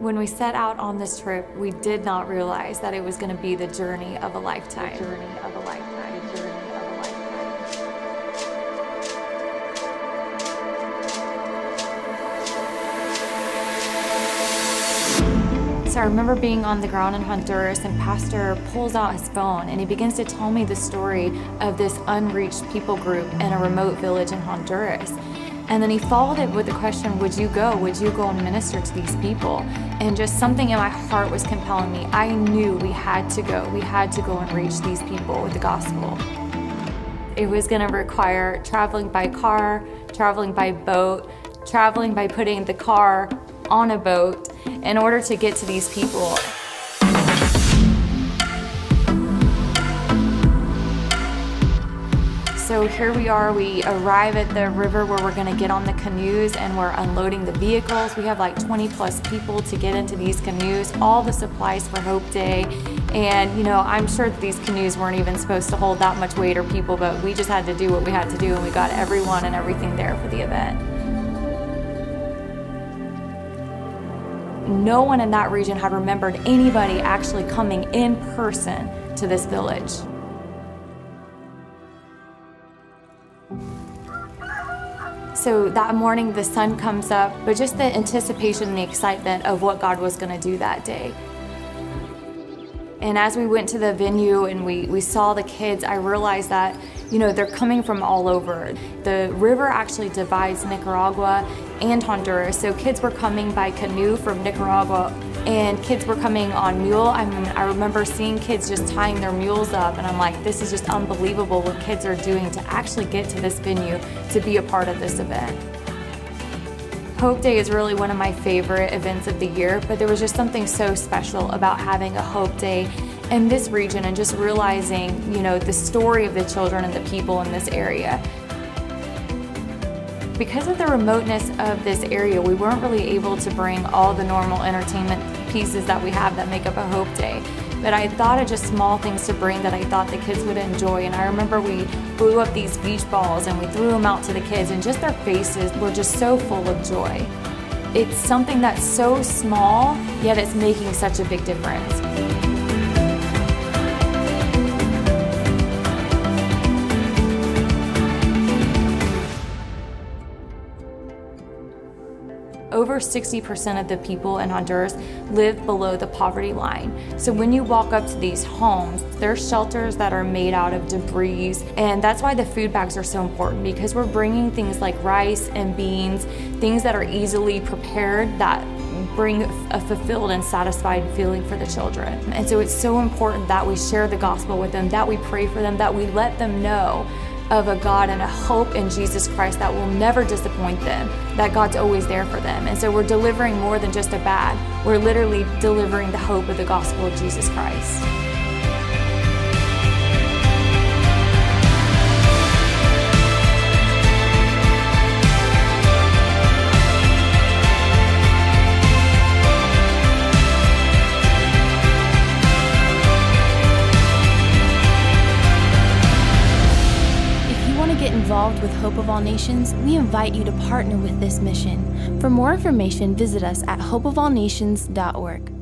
When we set out on this trip, we did not realize that it was going to be the journey of a lifetime. The journey of a lifetime. The journey of a lifetime. So I remember being on the ground in Honduras, and Pastor pulls out his phone and he begins to tell me the story of this unreached people group in a remote village in Honduras. And then he followed it with the question, would you go? Would you go and minister to these people? And just something in my heart was compelling me. I knew we had to go. We had to go and reach these people with the gospel. It was going to require traveling by car, traveling by boat, traveling by putting the car on a boat in order to get to these people. So here we are, we arrive at the river where we're gonna get on the canoes and we're unloading the vehicles. We have like 20 plus people to get into these canoes, all the supplies for Hope Day. And you know, I'm sure that these canoes weren't even supposed to hold that much weight or people, but we just had to do what we had to do, and we got everyone and everything there for the event. No one in that region had remembered anybody actually coming in person to this village. So that morning the sun comes up, but just the anticipation and the excitement of what God was going to do that day. And as we went to the venue and we saw the kids, I realized that, you know, they're coming from all over. The river actually divides Nicaragua and Honduras. So kids were coming by canoe from Nicaragua and kids were coming on mule. I mean, I remember seeing kids just tying their mules up, and I'm like, this is just unbelievable what kids are doing to actually get to this venue to be a part of this event. Hope Day is really one of my favorite events of the year, but there was just something so special about having a Hope Day in this region and just realizing, you know, the story of the children and the people in this area. Because of the remoteness of this area, we weren't really able to bring all the normal entertainment pieces that we have that make up a Hope Day. But I thought of just small things to bring that I thought the kids would enjoy. And I remember we blew up these beach balls and we threw them out to the kids, and just their faces were just so full of joy. It's something that's so small, yet it's making such a big difference. Over 60% of the people in Honduras live below the poverty line. So when you walk up to these homes, there's shelters that are made out of debris, and that's why the food bags are so important, because we're bringing things like rice and beans, things that are easily prepared that bring a fulfilled and satisfied feeling for the children. And so it's so important that we share the gospel with them, that we pray for them, that we let them know of a God and a hope in Jesus Christ that will never disappoint them, that God's always there for them. And so we're delivering more than just a bag. We're literally delivering the hope of the gospel of Jesus Christ. Get involved with Hope of All Nations, we invite you to partner with this mission. For more information, visit us at hopeofallnations.org.